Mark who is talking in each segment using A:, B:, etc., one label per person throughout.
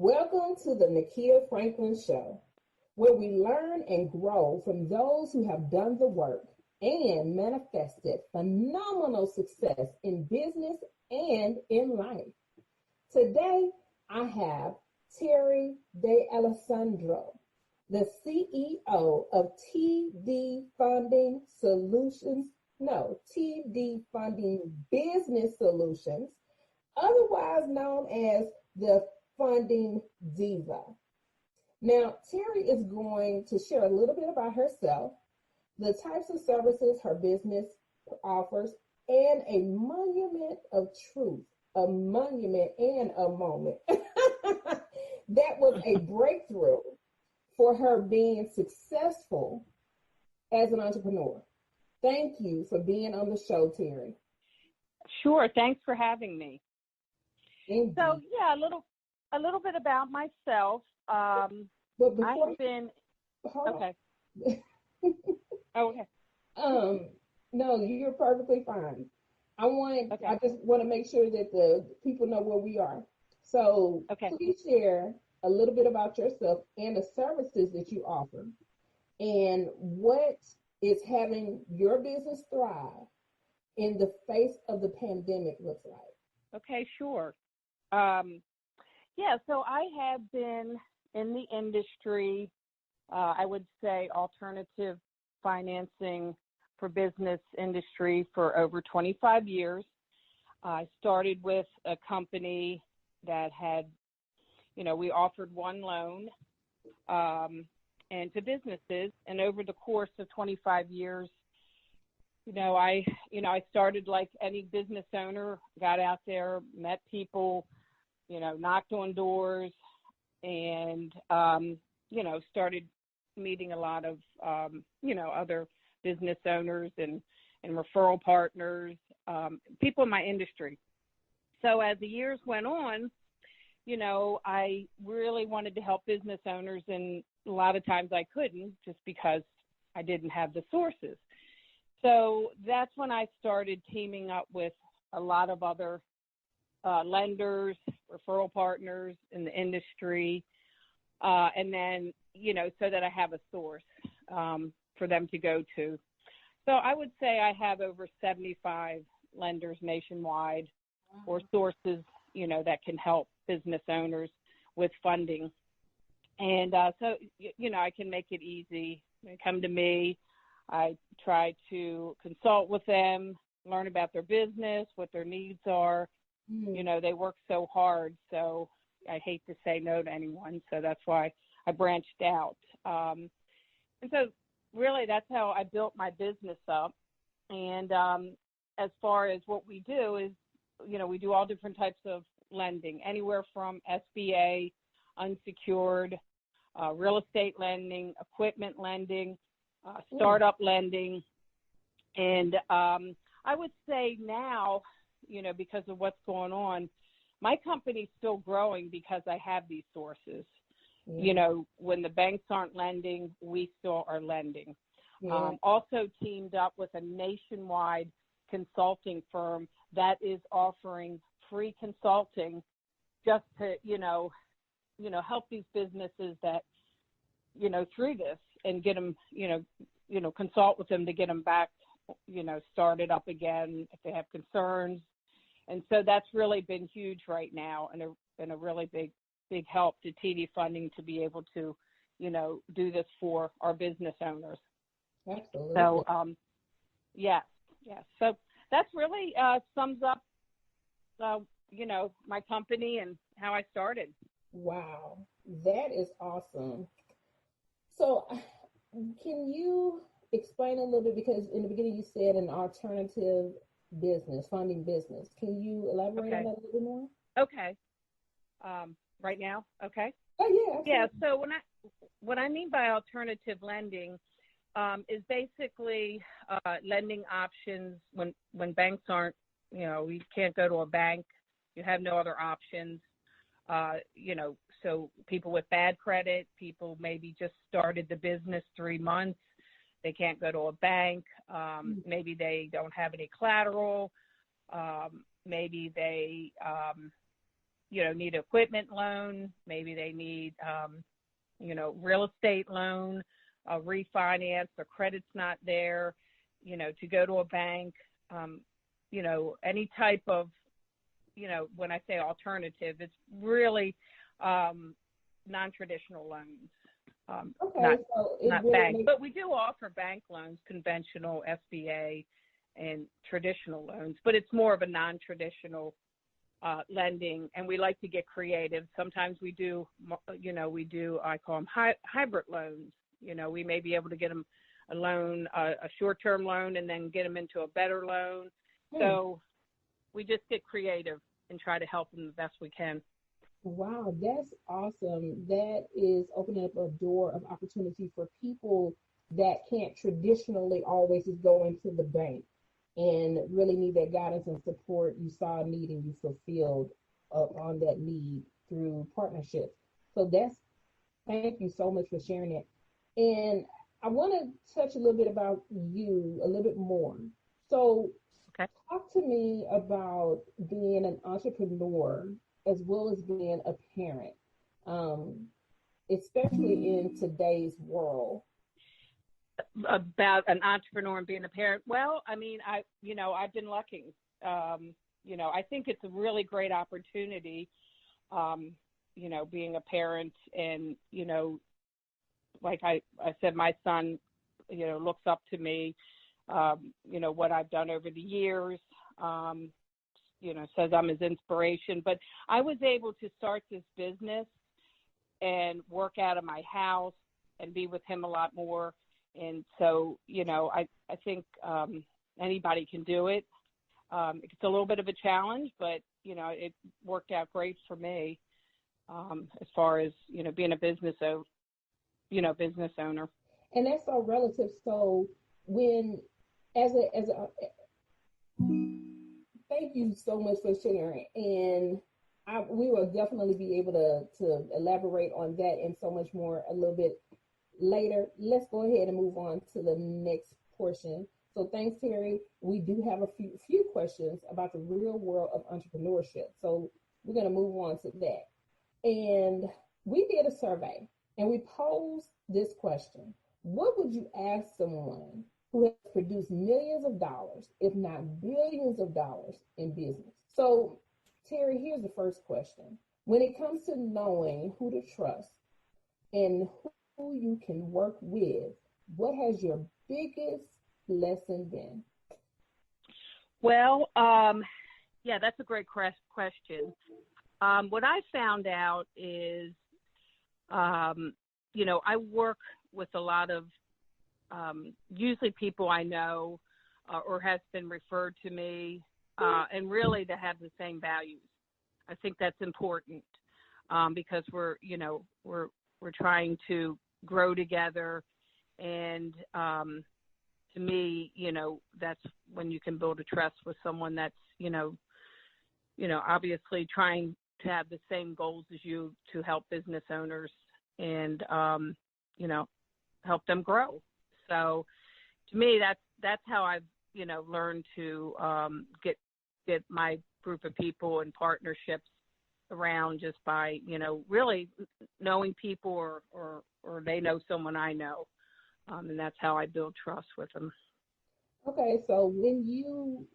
A: Welcome to the Nakia Franklin Show, where we learn and grow from those who have done the work and manifested phenomenal success in business and in life. Today, I have Terry De Alessandro, the CEO of TD Funding Business Solutions, otherwise known as the Funding Diva. Now, Terry is going to share a little bit about herself, the types of services her business offers, and a monument of truth, a monument and a moment that was a breakthrough for her being successful as an entrepreneur. Thank you for being on the show, Terry.
B: Sure. Thanks for having me.
A: Indeed.
B: So, yeah, a little bit about myself.
A: But before
B: I've been okay. Okay.
A: No, you're perfectly fine. I just want to make sure that the people know where we are. So Please share a little bit about yourself and the services that you offer and what is having your business thrive in the face of the pandemic looks like.
B: Okay, sure. So I have been in the industry, I would say alternative financing for business industry for over 25 years. I started with a company that had, we offered one loan and to businesses, and over the course of 25 years, I started like any business owner, got out there, met people, knocked on doors, and, started meeting a lot of, other business owners and referral partners, people in my industry. So as the years went on, I really wanted to help business owners, and a lot of times I couldn't just because I didn't have the sources. So that's when I started teaming up with a lot of other lenders, referral partners in the industry, and then, so that I have a source for them to go to. So I would say I have over 75 lenders nationwide or sources, that can help business owners with funding. And so, I can make it easy. They come to me. I try to consult with them, learn about their business, what their needs are. They work so hard, so I hate to say no to anyone. So that's why I branched out. And so really that's how I built my business up. And as far as what we do is, we do all different types of lending, anywhere from SBA, unsecured, real estate lending, equipment lending, startup lending. And I would say now, because of what's going on, my company's still growing because I have these sources. When the banks aren't lending, we still are lending. Also teamed up with a nationwide consulting firm that is offering free consulting just to, help these businesses that, through this and get them, consult with them to get them back, started up again if they have concerns. And so that's really been huge right now, and a really big help to TD Funding to be able to, do this for our business owners.
A: Absolutely.
B: So, yes. So that's really sums up, my company and how I started.
A: Wow, that is awesome. So can you explain a little bit, because in the beginning you said an alternative business, funding business. Can you elaborate on that a little bit more?
B: Okay. Right now? Okay.
A: Oh, yeah. Absolutely.
B: Yeah, so what I mean by alternative lending is basically lending options when banks aren't, you can't go to a bank, you have no other options. So people with bad credit, people maybe just started the business 3 months, they can't go to a bank, maybe they don't have any collateral, maybe they, need an equipment loan. Maybe they need, real estate loan, a refinance, their credit's not there, to go to a bank, any type of, when I say alternative, it's really non-traditional loans.
A: Okay,
B: not bank, but we do offer bank loans, conventional SBA and traditional loans, but it's more of a non-traditional lending, and we like to get creative. Sometimes we do, I call them hybrid loans. We may be able to get them a loan, a short-term loan, and then get them into a better loan. So we just get creative and try to help them the best we can.
A: Wow, that's awesome. That is opening up a door of opportunity for people that can't traditionally always just go into the bank and really need that guidance and support. You saw a need and you fulfilled on that need through partnerships. So thank you so much for sharing it. And I want to touch a little bit about you a little bit more. So talk to me about being an entrepreneur as well as being a parent, especially in today's world.
B: About an entrepreneur and being a parent. Well, I mean, I've been lucky. I think it's a really great opportunity, being a parent, and, like I said, my son, looks up to me, what I've done over the years, says I'm his inspiration. But I was able to start this business and work out of my house and be with him a lot more. And so, I think anybody can do it. It's a little bit of a challenge, but, it worked out great for me as far as, being a business owner.
A: And that's so relative. So thank you so much for sharing. And we will definitely be able to elaborate on that and so much more a little bit later. Let's go ahead and move on to the next portion. So thanks, Terry. We do have a few questions about the real world of entrepreneurship. So we're going to move on to that. And we did a survey and we posed this question. What would you ask someone who has produced millions of dollars, if not billions of dollars in business? So Terry, here's the first question. When it comes to knowing who to trust and who you can work with, what has your biggest lesson been?
B: Well, that's a great question. What I found out is, I work with a lot of usually people I know or has been referred to me, and really to have the same values. I think that's important because we're trying to grow together, and to me, that's when you can build a trust with someone that's obviously trying to have the same goals as you to help business owners and help them grow. So to me, that's how I've learned to get my group of people and partnerships around, just by really knowing people or they know someone I know, and that's how I build trust with them.
A: Okay, so when you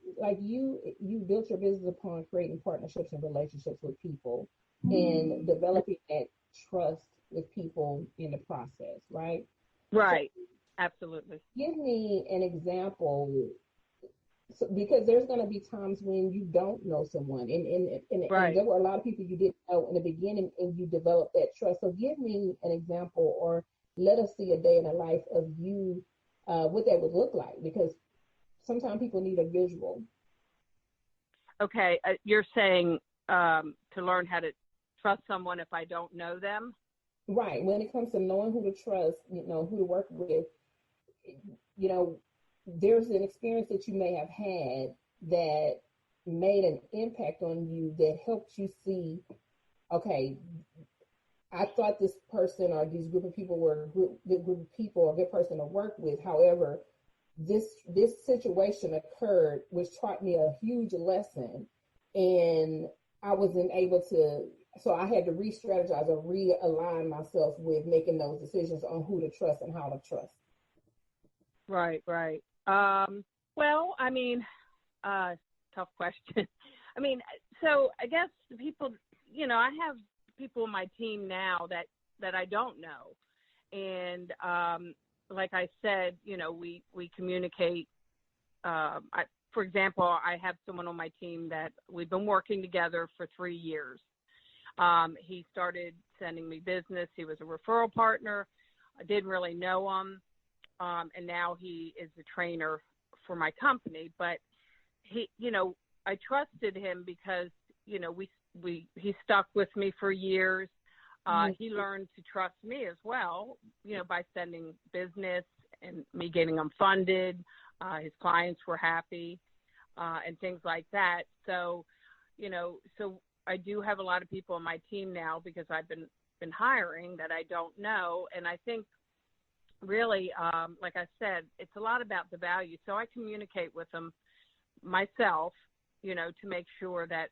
A: built your business upon creating partnerships and relationships with people and developing that trust with people in the process, right?
B: Right. So, absolutely.
A: Give me an example, because there's going to be times when you don't know someone, and
B: right.
A: there were a lot of people you didn't know in the beginning, and you developed that trust. So give me an example, or let us see a day in the life of you, what that would look like, because sometimes people need a visual.
B: Okay, you're saying to learn how to trust someone if I don't know them?
A: Right. When it comes to knowing who to trust, who to work with, there's an experience that you may have had that made an impact on you that helped you see, okay, I thought this person or these group of people were a good group of people, a good person to work with. However, this situation occurred, which taught me a huge lesson, and I wasn't able to, so I had to re-strategize or realign myself with making those decisions on who to trust and how to trust.
B: Right, right. Well, I mean, tough question. I mean, so I guess the people, I have people in my team now that I don't know. And like I said, we communicate. For example, I have someone on my team that we've been working together for 3 years. He started sending me business. He was a referral partner. I didn't really know him. And now he is a trainer for my company. But he, I trusted him because, he stuck with me for years. He learned to trust me as well, by sending business and me getting them funded. His clients were happy, and things like that. So, so I do have a lot of people on my team now because I've been hiring that I don't know. And I think really, like I said, it's a lot about the value. So I communicate with them myself, to make sure that,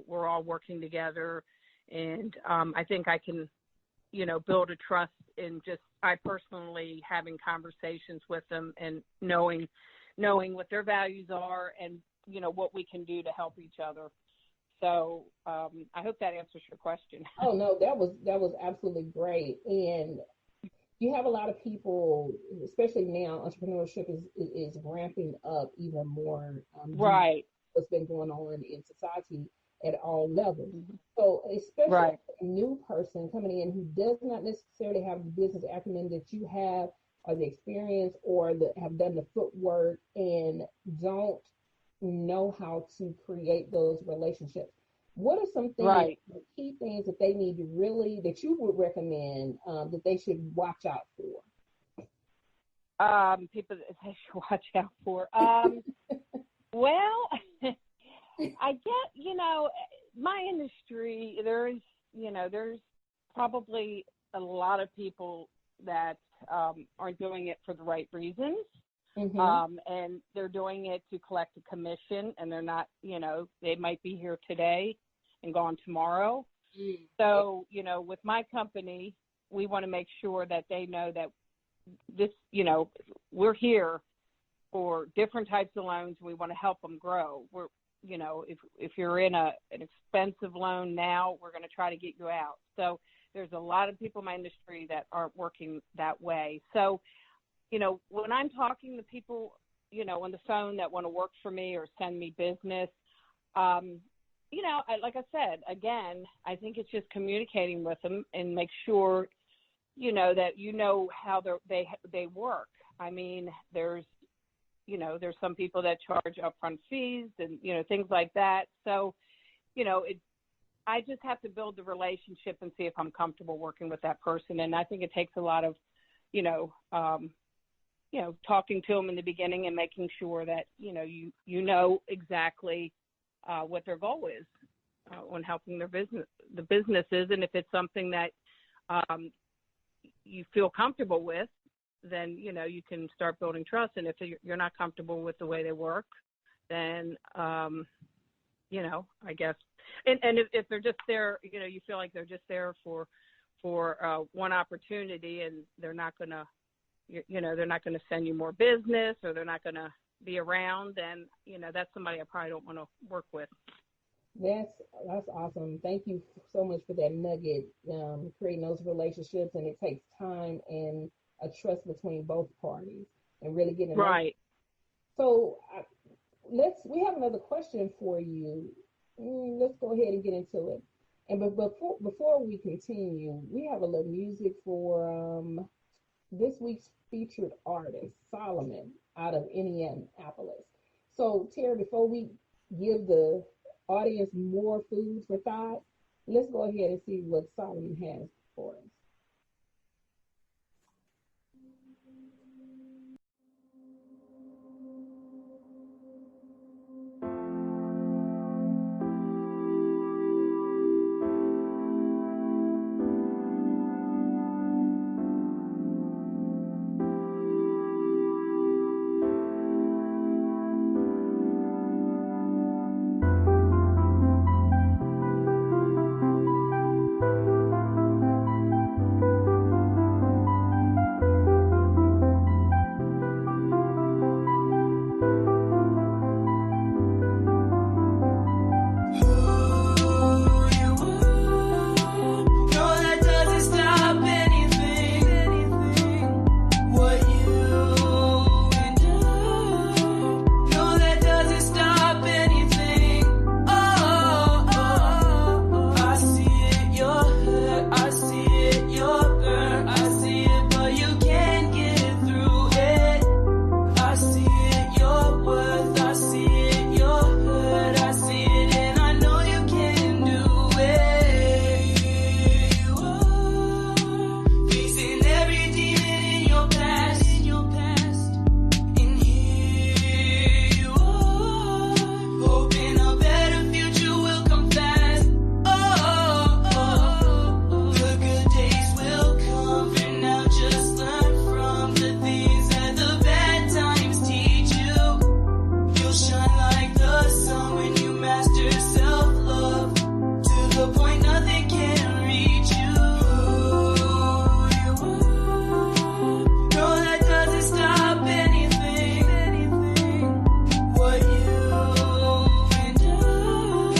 B: we're all working together. And I think I can, build a trust in just I personally having conversations with them and knowing what their values are and, what we can do to help each other. So I hope that answers your question.
A: Oh, no, that was absolutely great. And you have a lot of people, especially now, entrepreneurship is ramping up even more.
B: Right.
A: What's been going on in society at all levels. Mm-hmm. So especially a new person coming in who does not necessarily have the business acumen that you have or the experience or have done the footwork and don't know how to create those relationships. What are some things, the key things that they need to really, that you would recommend that they should watch out for?
B: People that they should watch out for. Well, I get, my industry, there's probably a lot of people that aren't doing it for the right reasons. Mm-hmm. And they're doing it to collect a commission, and they're not, they might be here today and gone tomorrow. Mm-hmm. So, with my company, we want to make sure that they know that this, we're here for different types of loans. We want to help them grow. We're, if you're in an expensive loan now, we're going to try to get you out. So there's a lot of people in my industry that aren't working that way. So, when I'm talking to people, on the phone that want to work for me or send me business, like I said, again, I think it's just communicating with them and make sure, that how they work. I mean, there's some people that charge upfront fees and, things like that. So, I just have to build the relationship and see if I'm comfortable working with that person. And I think it takes a lot of, talking to them in the beginning and making sure that, you know exactly what their goal is on helping the businesses. And if it's something that you feel comfortable with, then, you can start building trust. And if you're not comfortable with the way they work, then, I guess, and if they're just there, you feel like they're just there for one opportunity and they're not going to, they're not going to send you more business or they're not going to be around, then, that's somebody I probably don't want to work with.
A: That's awesome. Thank you so much for that nugget, creating those relationships. And it takes time and a trust between both parties and really getting
B: right.
A: So we have another question for you. Let's go ahead and get into it. And before we continue, we have a little music for this week's featured artist, Solomon, out of Indianapolis. So Terry, before we give the audience more food for thought, let's go ahead and see what Solomon has for us.
C: point nothing can reach you. No, that doesn't stop anything. What you've endured.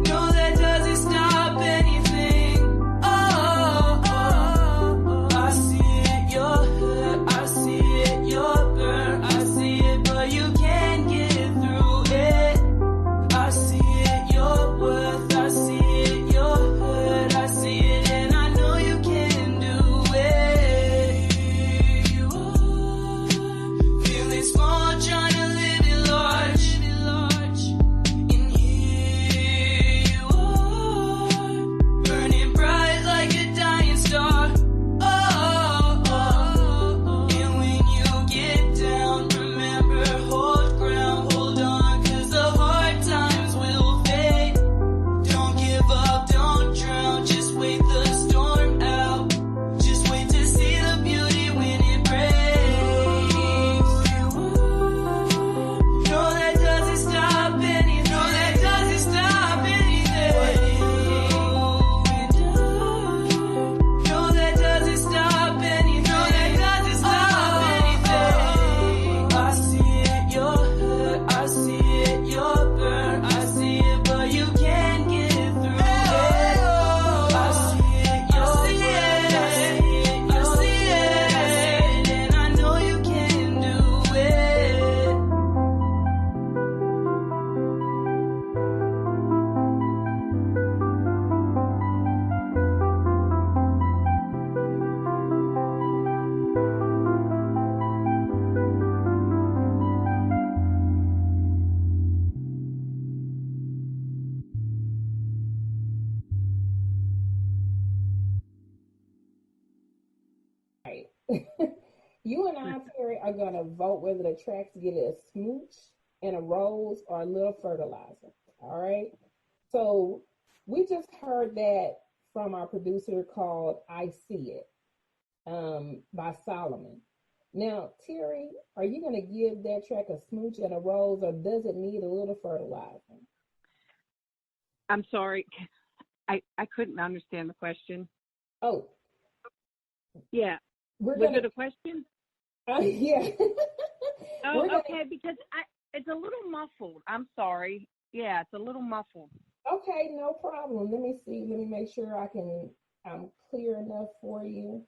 C: No, that doesn't stop anything. I see it, you're hurt. I see it, you're burnt. I see it, but you can't get through it. I see it, your worth. I see it, your hurt. I see it, and I know you can do it. You are feeling small, trying to live it large. And here you are, burning bright like a dying star. And when you get down, remember, hold ground, hold on, 'cause the hard times will fade. Don't give up, don't drown, just wait the storm out. Just wait to see the beauty when it breaks. No, that doesn't stop anything. No, that doesn't stop anything. What you've endured. No, that doesn't stop anything. No, that doesn't stop anything. I see it, you're hurt. I see it, you're burnt. I see it, but you can't get through it. I see it, you're hurt. I see it, and I know you can do it.
A: Right. You and I, Terry, are going to vote whether the tracks get a smooch and a rose or a little fertilizer. All right. So we just heard that from our producer called I See It by Solomon. Now, Terry, are you going to give that track a smooch and a rose, or does it need a little fertilizer?
B: I'm sorry. I couldn't understand the question.
A: Oh,
B: Yeah.
A: we're
B: Was
A: going
B: it a question?
A: yeah.
B: Oh,
A: We're gonna-
B: okay, because it's a little muffled. I'm sorry. Yeah, it's a little muffled.
A: Okay, no problem. Let me see. Let me make sure I'm clear enough for you.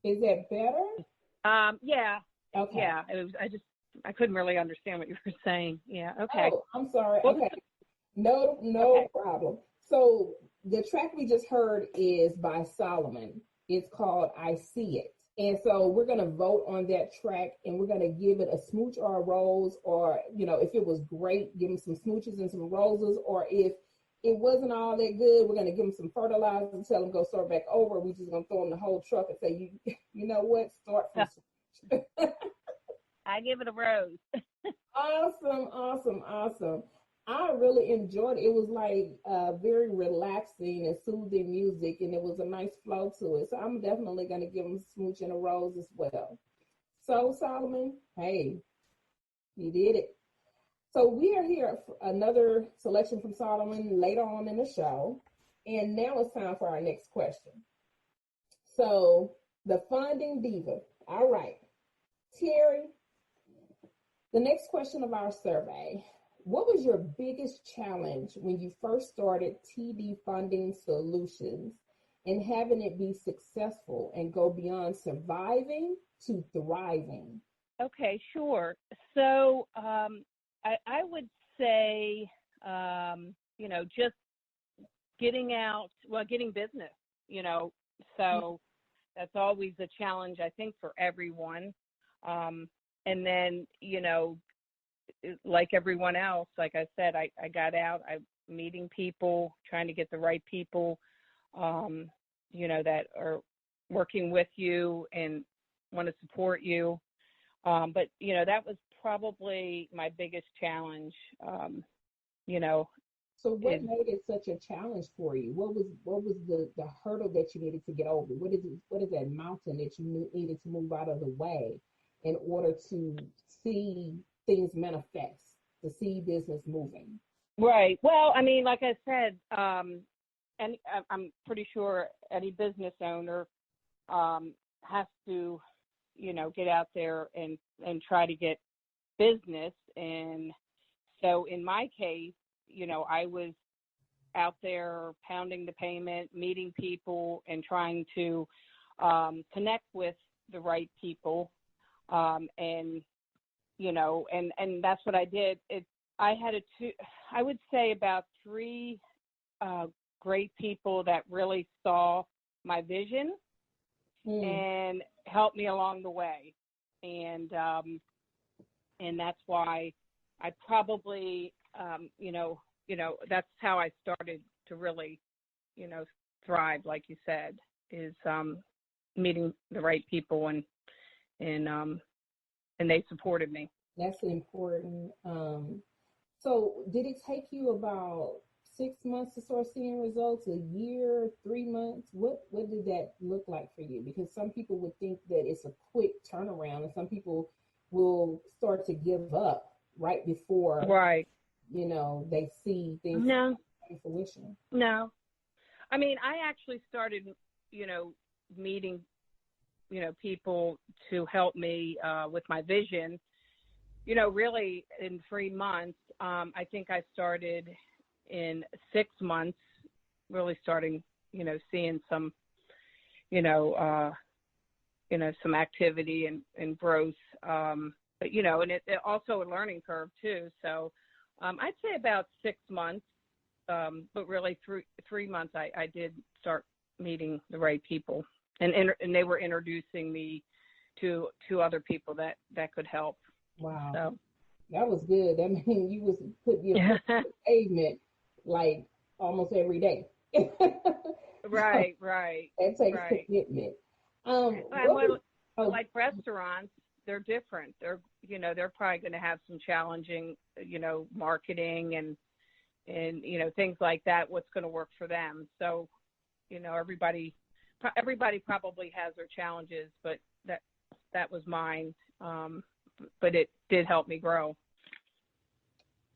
A: Is that better?
B: Yeah.
A: Okay.
B: Yeah. I couldn't really understand what you were saying. Yeah. Okay.
A: Oh, I'm sorry.
B: What was
A: Okay. No
B: Okay.
A: problem. So the track we just heard is by Solomon. It's called I See It. And so we're going to vote on that track, and we're going to give it a smooch or a rose, or, if it was great, give them some smooches and some roses, or if it wasn't all that good, we're going to give them some fertilizer and tell them go start back over. We're just going to throw them the whole truck and say, you know what, start from scratch.
B: I give it a rose.
A: Awesome. I really enjoyed it. It was like very relaxing and soothing music, and it was a nice flow to it. So I'm definitely going to give them a smooch and a rose as well. So, Solomon, hey, you did it. So we are here for another selection from Solomon later on in the show. And now it's time for our next question. So, the funding diva. All right. Terry, the next question of our survey. What was your biggest challenge when you first started TD Funding Solutions and having it be successful and go beyond surviving to thriving?
B: Okay, sure. So I would say, just getting business, so that's always a challenge, I think, for everyone. And then, like everyone else, like I said, I got out, I'm meeting people, trying to get the right people, that are working with you and want to support you. But, that was probably my biggest challenge,
A: So what made it such a challenge for you? What was the hurdle that you needed to get over? What is that mountain that you needed to move out of the way in order to see things manifest, to see business moving?
B: Right. Well, I mean, like I said, I'm pretty sure any business owner has to, get out there and try to get business. And so in my case, I was out there pounding the pavement, meeting people, and trying to connect with the right people. And that's what I did. I had I would say about 3 great people that really saw my vision and helped me along the way. And that's why I probably, that's how I started to really, thrive, like you said, is meeting the right people, and they supported me.
A: That's important. So did it take you about 6 months to start seeing results, a year, 3 months? What did that look like for you? Because some people would think that it's a quick turnaround, and some people will start to give up right before,
B: right,
A: they see things
B: no
A: in fruition.
B: No, I mean, I actually started, meeting, people to help me with my vision, really in 3 months. I think I started in 6 months, really starting, seeing some, some activity and growth. But, and it also a learning curve too. So I'd say about 6 months, but really 3 months I did start meeting the right people, and they were introducing me to other people that could help.
A: Wow.
B: So
A: that was good. I mean, you was putting your foot on the pavement like almost every day.
B: Right.
A: It takes commitment.
B: Like restaurants, they're different. They're probably going to have some challenging, marketing and things like that. What's going to work for them? So, everybody probably has their challenges, but that was mine. But it did help me grow.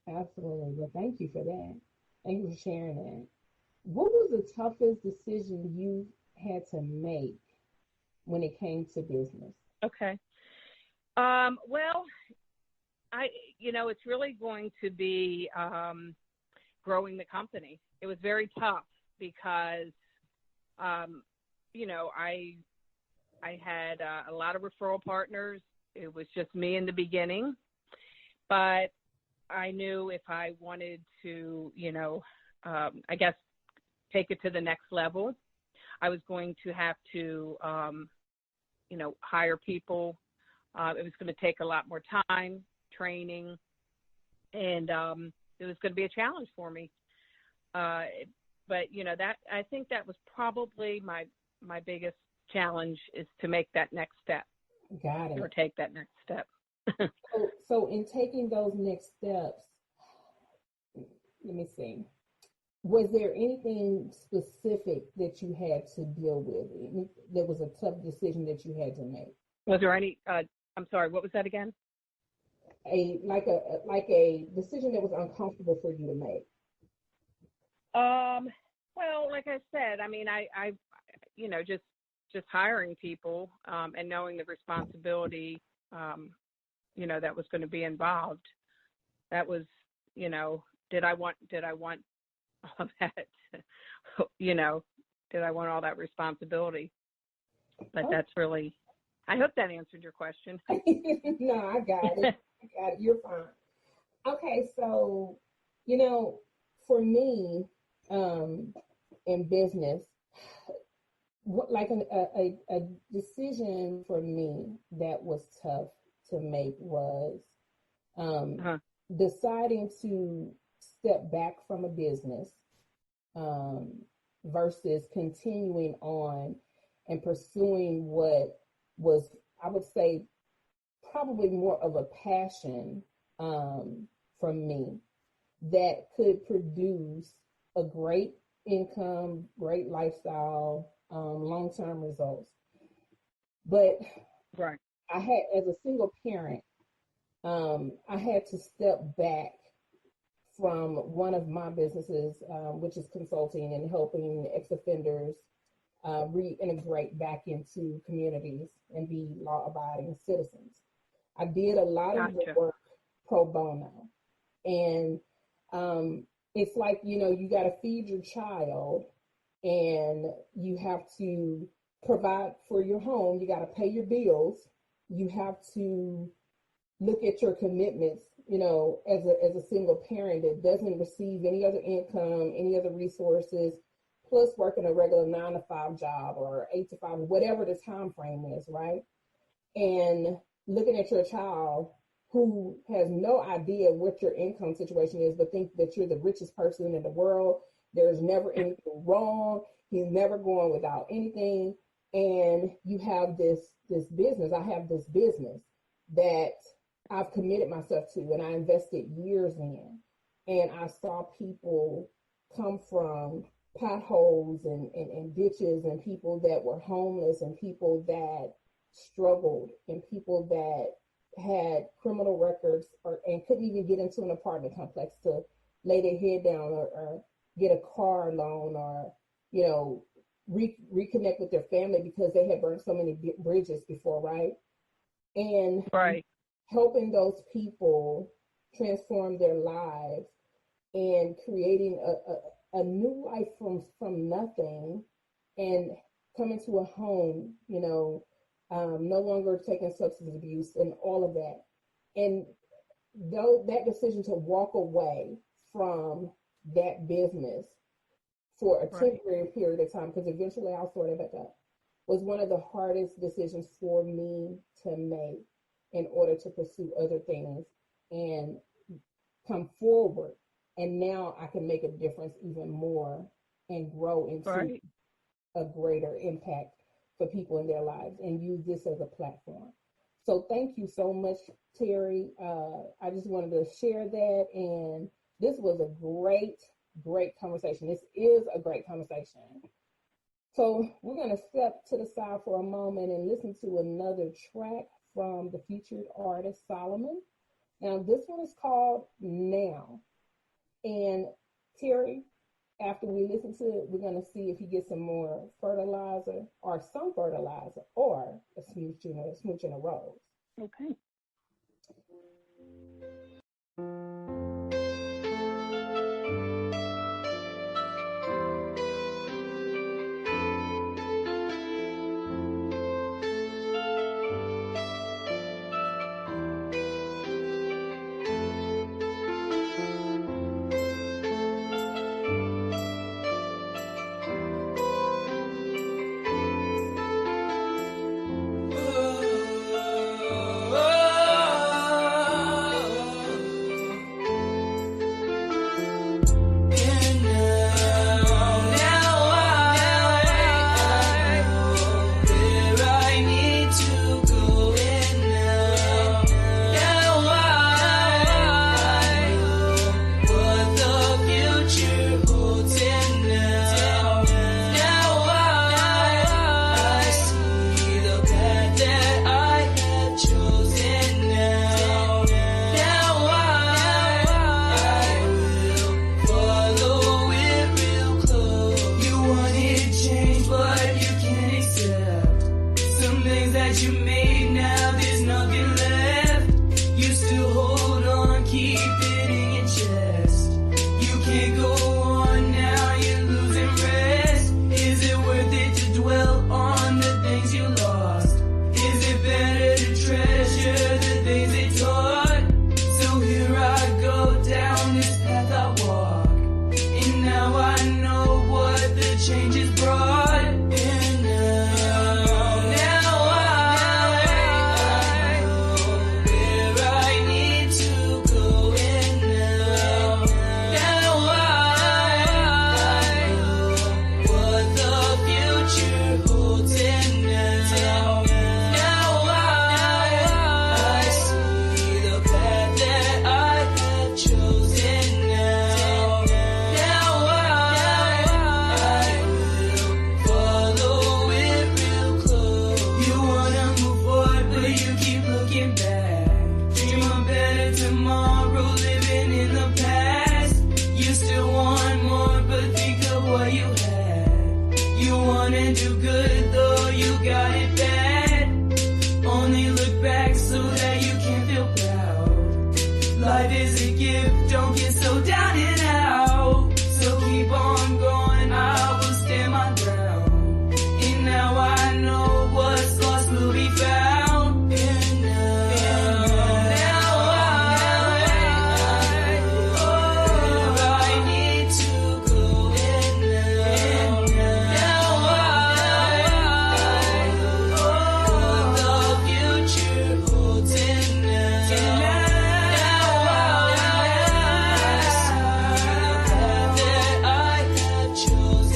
A: Absolutely. Well, thank you for that. Thank you for sharing that. What was the toughest decision you had to make when it came to business?
B: Okay. Well, it's really going to be growing the company. It was very tough because, I had a lot of referral partners. It was just me in the beginning, but I knew if I wanted to, I guess, take it to the next level, I was going to have to, hire people. It was going to take a lot more time, training, and it was going to be a challenge for me. But, that I think that was probably my biggest challenge, is to make that next step.
A: Got it.
B: Or take that next step.
A: So in taking those next steps, let me see. Was there anything specific that you had to deal with? That was a tough decision that you had to make?
B: Was there any? I'm sorry. What was that again?
A: A decision that was uncomfortable for you to make.
B: Well, like I said, I mean, I just hiring people and knowing the responsibility, that was going to be involved. That was, did I want all that, did I want all that responsibility? But that's really, I hope that answered your question.
A: No, I got it. You're fine. Okay, so, for me, in business, like a decision for me that was tough to make was deciding to step back from a business versus continuing on and pursuing what was, I would say, probably more of a passion from me that could produce a great income, great lifestyle, long-term results. But
B: right.
A: I had, as a single parent, I had to step back from one of my businesses, which is consulting and helping ex-offenders reintegrate back into communities and be law-abiding citizens. I did a lot of the work pro bono. And it's like, you know, you got to feed your child and you have to provide for your home. You got to pay your bills. You have to look at your commitments, you know, as a single parent that doesn't receive any other income, any other resources, plus working a regular 9-to-5 job or 8-to-5, whatever the time frame is, right? And looking at your child who has no idea what your income situation is, but think that you're the richest person in the world. There's never anything wrong. He's never going without anything. And you have this business. I have this business that I've committed myself to and I invested years in. And I saw people come from potholes and ditches and people that were homeless and people that struggled and people that had criminal records and couldn't even get into an apartment complex to lay their head down or get a car loan or, you know, reconnect with their family because they had burned so many bridges before, right? And helping those people transform their lives and creating a new life from nothing and coming to a home, you know, no longer taking substance abuse and all of that. And though that decision to walk away from that business for a temporary period of time, because eventually I'll sort it back up, was one of the hardest decisions for me to make in order to pursue other things and come forward. And now I can make a difference even more and grow into a greater impact for people in their lives and use this as a platform. So thank you so much, Terry. I just wanted to share that. And this was a great conversation. This is a great conversation. So we're going to step to the side for a moment and listen to another track from the featured artist, Solomon. Now, this one is called Now. And Terry, after we listen to it, we're going to see if he gets some more fertilizer or some fertilizer or a smooch in a rose.
B: Okay.
C: wanna do good, though you got it bad. Only look back so that you can feel proud. Life is a gift, don't get so down and out. So keep on going, I will stand my ground. And now I know what's lost will be found. And now I need to go. And now what the future holds. And now that I have chosen.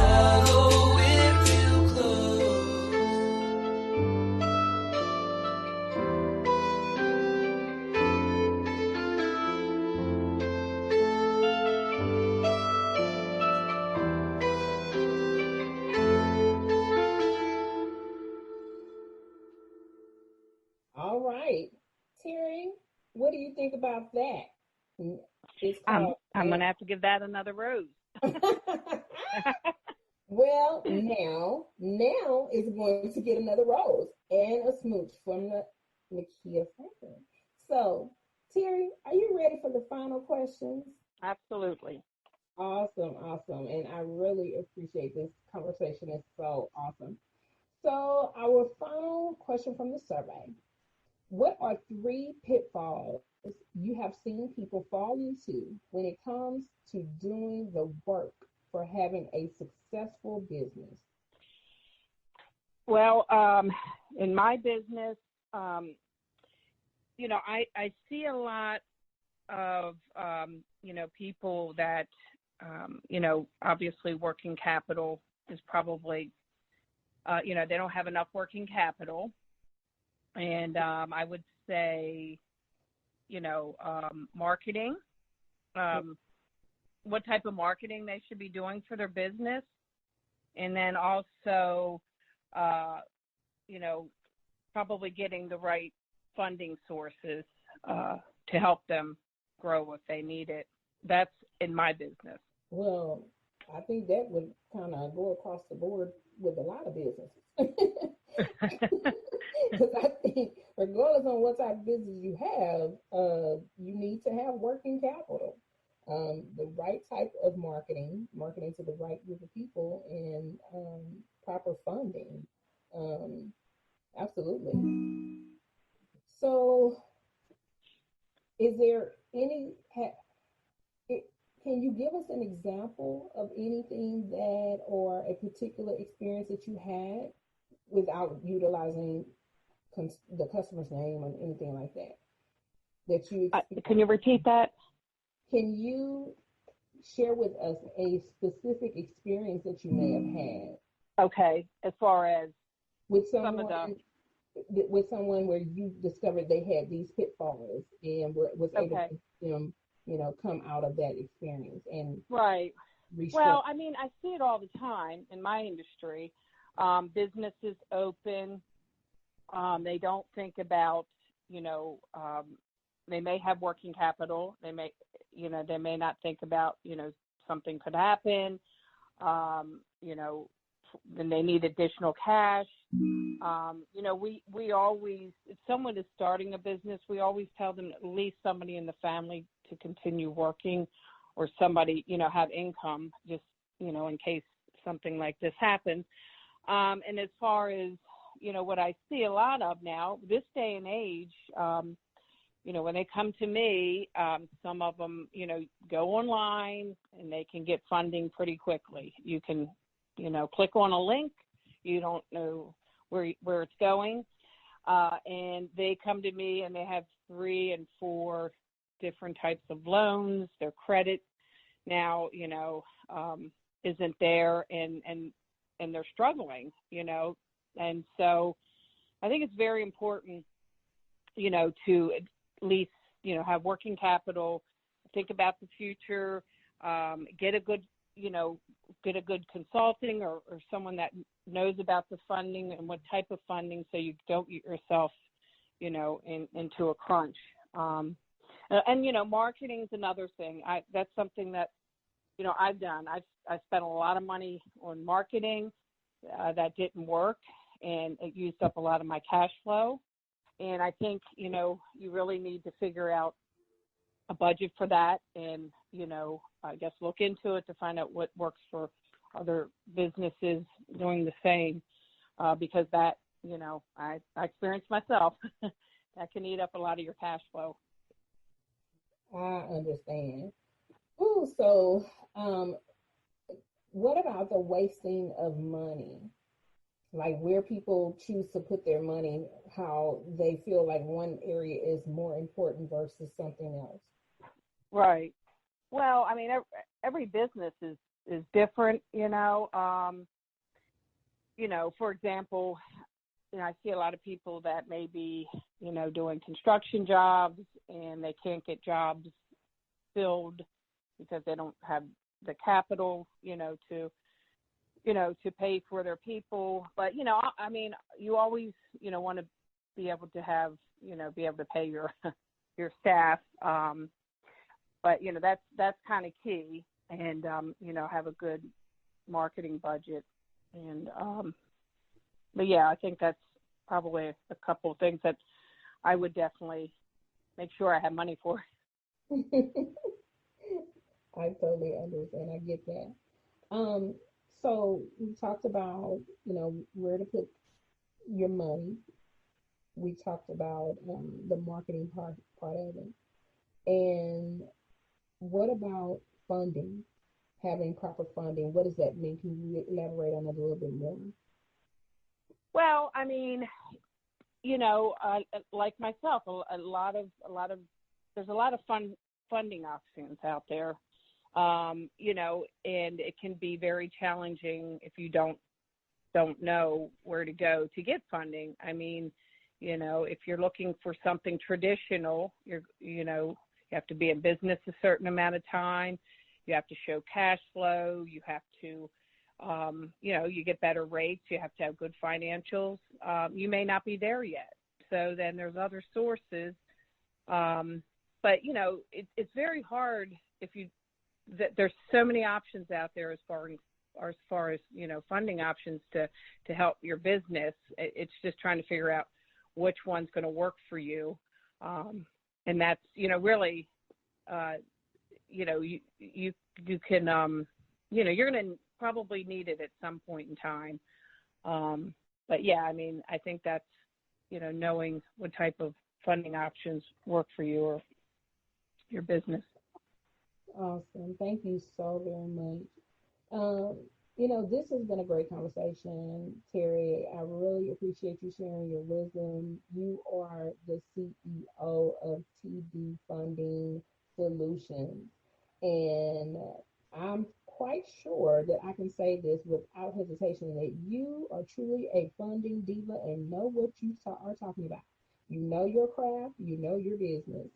C: Follow it real close.
A: All right. Terry, what do you think about that? It's
B: I'm
A: called
B: going to have to give that another rose.
A: Well, now is going to get another rose and a smooch from the Nakia Franklin. So, Terry, are you ready for the final questions?
B: Absolutely.
A: Awesome. And I really appreciate this conversation. It's so awesome. So, our final question from the survey. What are 3 pitfalls you have seen people fall into when it comes to doing the work for having a successful business?
B: Well, in my business, you know, I see a lot of, you know, people that, you know, obviously working capital is probably, you know, they don't have enough working capital. And I would say, you know, marketing, what type of marketing they should be doing for their business. And then also, you know, probably getting the right funding sources to help them grow if they need it. That's in my business.
A: Well, I think that would kind of go across the board with a lot of businesses. Because I think regardless on what type of business you have, you need to have working capital, the right type of marketing to the right group of people, and proper funding. Absolutely. So, is there any? Can you give us an example of anything that, or a particular experience that you had without utilizing the customer's name or anything like that? That you
B: can you repeat that?
A: Can you share with us a specific experience that you may have had?
B: Okay, as far as
A: with someone where you discovered they had these pitfalls and was able to them, you know, come out of that experience and
B: right. Well, I mean, I see it all the time in my industry. Businesses open. They don't think about, you know, they may have working capital. They may, you know, they may not think about, you know, something could happen. You know, then they need additional cash. You know, we always, if someone is starting a business, we always tell them at least somebody in the family to continue working, or somebody, you know, have income, just, you know, in case something like this happens. And as far as, you know, what I see a lot of now, this day and age, you know, when they come to me, some of them, you know, go online and they can get funding pretty quickly. You can, you know, click on a link. You don't know where it's going. And they come to me and they have 3 and 4 different types of loans. Their credit now, you know, isn't there, and they're struggling, you know. And so I think it's very important, you know, to at least, you know, have working capital, think about the future, get a good consulting or someone that knows about the funding and what type of funding, so you don't get yourself, you know, into a crunch. And, marketing is another thing. That's something that, I've done. I spent a lot of money on marketing that didn't work, and it used up a lot of my cash flow. And I think, you really need to figure out a budget for that and, I guess look into it to find out what works for other businesses doing the same, because that, I experienced myself. That can eat up a lot of your cash flow.
A: I understand. Ooh, so what about the wasting of money? Like where people choose to put their money, how they feel like one area is more important versus something else.
B: Right. Well, I mean, every business is different, for example, I see a lot of people that may be, doing construction jobs and they can't get jobs filled because they don't have the capital, to pay for their people. But, I mean, you always, want to be able to have, be able to pay your staff. But, that's kind of key. And, have a good marketing budget. And, but yeah, I think that's probably a couple of things that I would definitely make sure I have money for.
A: I totally understand. I get that. So we talked about, where to put your money. We talked about the marketing part of it. And what about funding? Having proper funding, what does that mean? Can you elaborate on it a little bit more?
B: Well, I mean, like myself, a lot of there's a lot of funding options out there, and it can be very challenging if you don't know where to go to get funding. I mean, if you're looking for something traditional, you have to be in business a certain amount of time. You have to show cash flow. You have to, you get better rates. You have to have good financials. You may not be there yet. So then there's other sources. But, it's very hard there's so many options out there as far as, funding options to help your business. It's just trying to figure out which one's going to work for you. And that's, really, you can, you're going to probably need it at some point in time. But yeah, I mean, I think that's, knowing what type of funding options work for you or your business.
A: Awesome. Thank you so very much. This has been a great conversation, Terry. I really appreciate you sharing your wisdom. You are the CEO of TD Funding Solutions. And I'm quite sure that I can say this without hesitation that you are truly a funding diva and know what you are talking about. You know your craft, you know your business.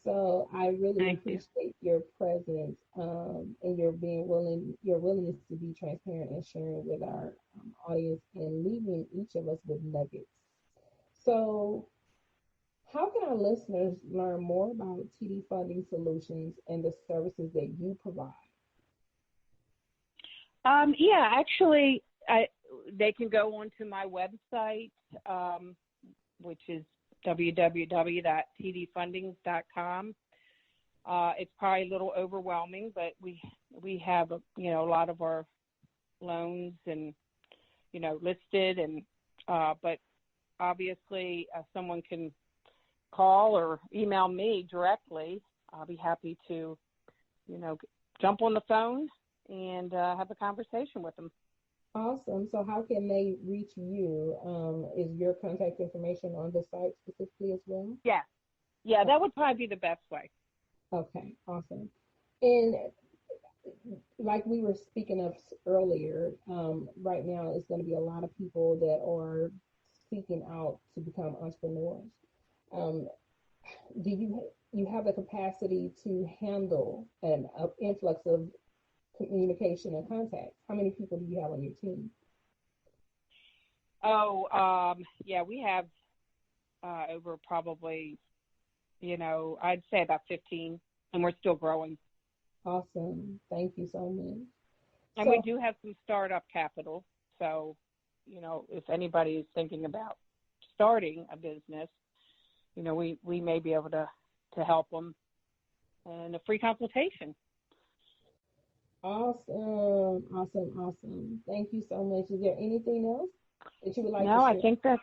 A: So I really appreciate your presence and your willingness to be transparent and sharing with our audience and leaving each of us with nuggets. So how can our listeners learn more about TD Funding Solutions and the services that you provide?
B: Actually, they can go onto my website, which is www.tdfundings.com. It's probably a little overwhelming, but we have a lot of our loans and listed, and but obviously someone can call or email me directly. I'll be happy to jump on the phone and have a conversation with them.
A: Awesome. So how can they reach you? Is your contact information on the site specifically as well?
B: Yeah, that would probably be the best way.
A: Okay, awesome. And like we were speaking of earlier, right now it's going to be a lot of people that are seeking out to become entrepreneurs. Do you have the capacity to handle an influx of communication and contact? How many people do you have on your team?
B: Yeah, we have over probably, I'd say about 15, and we're still growing.
A: Awesome. Thank you so much.
B: And we do have some startup capital. So, if anybody is thinking about starting a business, we may be able to help them in a free consultation.
A: Awesome. Thank you so much. Is there anything else that you would like to share?
B: No, I think that's,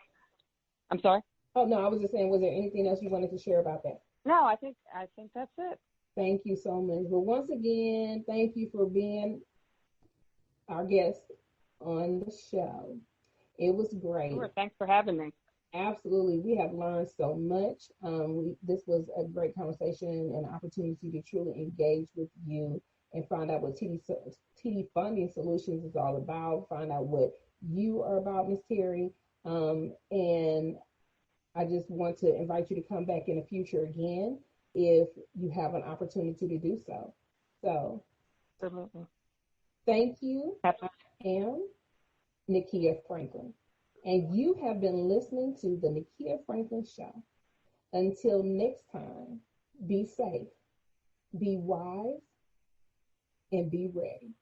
B: I'm sorry?
A: Oh, no, I was just saying, was there anything else you wanted to share about that?
B: No, I think that's it.
A: Thank you so much. But once again, thank you for being our guest on the show. It was great.
B: Sure, thanks for having me.
A: Absolutely. We have learned so much. This was a great conversation and an opportunity to truly engage with you and find out what TD Funding Solutions is all about, find out what you are about, Ms. Terry. And I just want to invite you to come back in the future again if you have an opportunity to do so. So,
B: absolutely.
A: Thank you, Am Nakia Franklin. And you have been listening to the Nakia Franklin Show. Until next time, be safe, be wise, and be ready.